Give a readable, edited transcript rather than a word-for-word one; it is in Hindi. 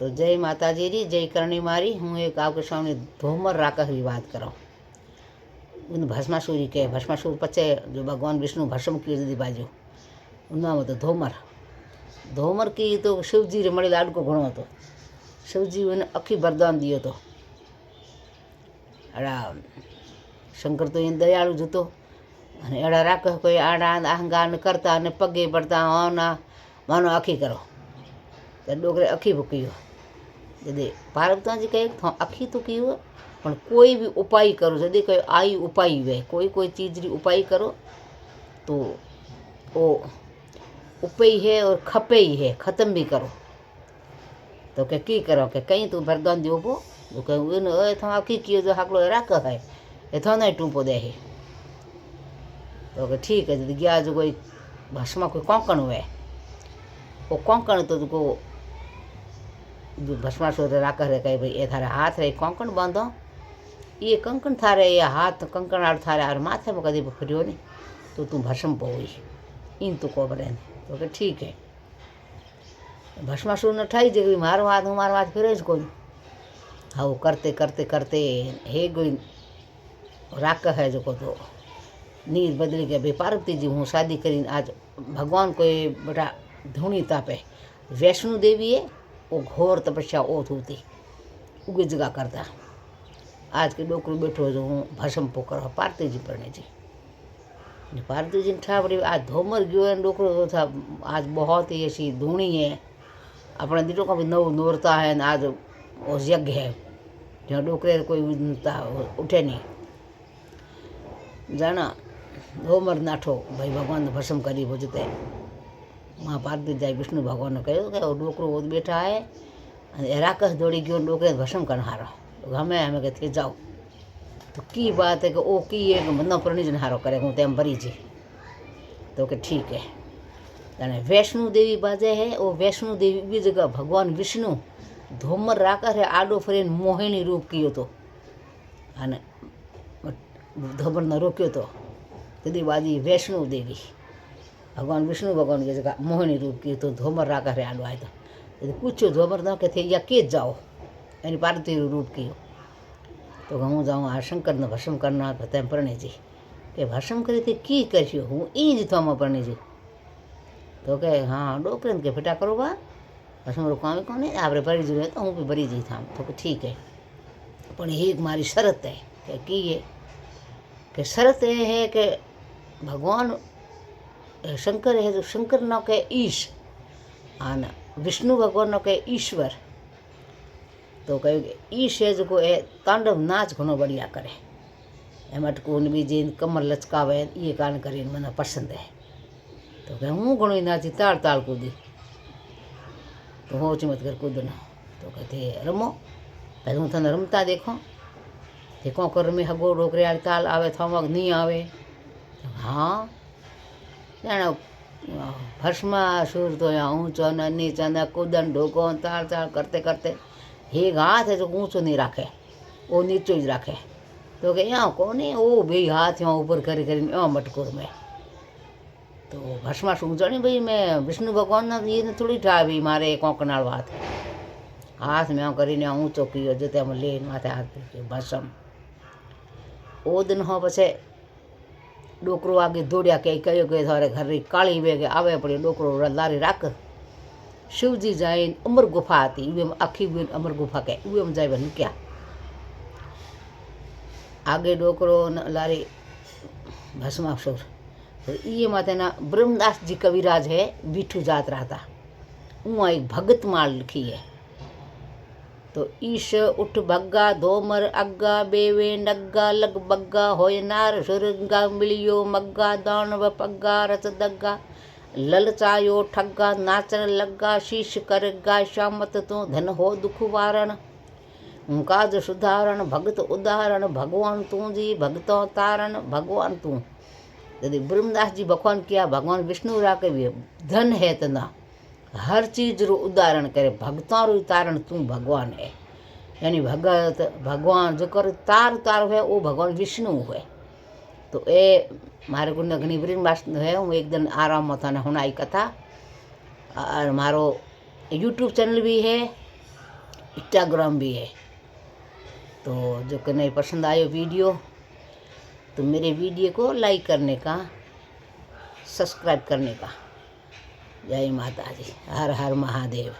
तो जय माता जी री, जय करणी मारी। हूँ एक आपके सामने धोमर राकस की बात करो। उन भस्मासुर के भस्मासुर पचे जो भगवान विष्णु भस्म की दी बाजू उनमें तो धोमर की तो शिवजी रे मड़ी लाड को घणो तो शिवजी उन्हें अखी वरदान दियो तो अड़ा शंकर तो इन दयालु जतो अने एड़ा राख कोई आड़ा अहंगार करता ने पगे पड़ता होना मानो अखी करो तो डोकरे अखी भूकियो यदि पार्वती जी कहे तो अखी तो की हो पण कोई भी उपाय करो यदि कोई आई उपाय वे कोई चीज री उपाय करो तो वो उपाय है और खपे ही है खत्म भी करो तो के की करो के कहीं तू वरदान दियो पो तो कहे थो अखी कियो जो हाकलो राख है ए थो नहीं टूपो दे है तो के ठीक है यदि गया जो कोई भस्मा कोई कोंकण हुए वो कोंकण तो को भस्मासुर राख रे कहे भाई ए थारे हाथ रे कोंकण बांधो ये कंकण थारे ये हाथ कंकण आड़ थारे और माथे में कभी फिरियो नहीं तो तू भस्म पोई इन तो को बरे तो के ठीक है भस्मासुर ने ठाई जे मारो हाथ फिरे ज कोई हाँ करते करते करते हे कोई राख है जो को तो नीर बदली गया भाई पार्वती जी हूँ शादी करीन आज भगवान कोई बड़ा धूणी तापे वैष्णो देवी है वो घोर तपस्या ओ थूती उगे जगह करता आज के डोकरू बैठो जो हूँ भस्म पोकर पार्वती जी परणे जी पार्वती जी ठावड़ी आज धोमर गयो है डोकरो तो था आज बहुत ही ऐसी धूणी है अपने दिलों का भी नव नोरता है आज वो यज्ञ है जो डोकरे कोई उठे नहीं जाना धोमर नाठो भाई भगवान ने भस्म करी भोजते माँ पार्वती जाए विष्णु भगवान ने कहो कि वो डोकरो वो बैठा है राकस दौड़ी गयो डोकरे भस्म करना हारो तो हमें के थे जाओ तो की बात है कि ओ की है कि मनो प्रणिजन हारो करे हूँ तेम भरी जी तो कि ठीक है तने वैष्णो देवी बाजे है वो वैष्णो देवी बी जगह भगवान विष्णु धोमर राकर है आडो फरीन मोहिनी रूप कियो तो अने धोमर ने रोक्यो तो तदी बाजी वैष्णो देवी भगवान विष्णु भगवान की जगह मोहिनी रूप कियो तो धोमर राकर है आडो आए तो यदि पूछो धोमर न के थे या के जाओ यानी पार्वती रूप कियो तो हूँ जाऊँ आ शंकर ने भस्म करना तेम परणे जी के भस्म करी थी की करशो हूँ ई ज थो परणे जी तो के हाँ डोकरे के फिटा करो बा भस्म रो काम को नहीं आप भरी जी तो हूँ भी भरी जी था तो ठीक है पर ये मारी शरत है कि की है कि शरत ये है कि भगवान शंकर है जो शंकर न के ईश आन विष्णु भगवान न के ईश्वर तो कहे ईश है जो ए तांडव नाच घणो बढ़िया करे एम अटकून भी जीन कमर लचकावे ये कान करी मने पसंद है तो कहे हूँ घणो नाची ताल ताल कूदी तो हो मत कर कूदना तो कहते रमो पहले हूँ थने रमता देखो ते को कर रमी हगो डोकरे वाली ताल आवे थमक नहीं आवे हाँ जाना भस्मासुर तो यहाँ ऊँचो न नीचो न कूदन ढोको ताल ताल करते करते एक हाथ है जो ऊँचो नहीं राखे वो नीचो ही राखे तो कि यहाँ कोने वो भाई हाथ यहाँ ऊपर करी करी यहाँ मटकोर में तो भस्मासुर जानी भाई मैं विष्णु भगवान ना ये थोड़ी ठा भी मारे कोंकणाल हाथ में કરીને ऊँचो कियो जो हम ले माथे हाथ भस्म ओ दिन हो पछे डोकरो आगे दौड़िया के कहो कि थारे घर री काली वेगे आवे पड़ी डोकरो लारी राख शिवजी जाए अमर गुफा आती उहे आखी अमर गुफा के उहे में जाए क्या आगे डोकरो लारी भस्मासुर तो ये माते ना ब्रह्मदास जी कविराज है बीठू जात रहा था वहाँ एक भगत माल लिखी है तो ईश उठ भग्गा धोमर अग्गा बेवे नग्गा लग बग्गा होय नार सुरंगा मिलियो मग्गा दानव पग्गा रच दग्गा ललचायो ठग्गा नाचन लग्गा शीश करगा शामत तो धन हो दुख वारण काज सुधारण भगत उदाहरण भगवान तू जी भगतों तारण भगवान तू यदि ब्रह्मदास जी भगवान किया भगवान विष्णु रा के भी धन है तना हर चीज रो उदाहरण करे भगतों रो तारण तू भगवान है यानी भगत भगवान जो कर तार तार है वो भगवान विष्णु है तो ए मारे को घनी ब्रह्मदास है हूँ एक दिन आराम में था होना आई कथा और मारो यूट्यूब चैनल भी है इंस्टाग्राम भी है। तो जो कहीं पसंद आयो वीडियो तो मेरे वीडियो को लाइक करने का, सब्सक्राइब करने का। जय माता जी, हर हर महादेव।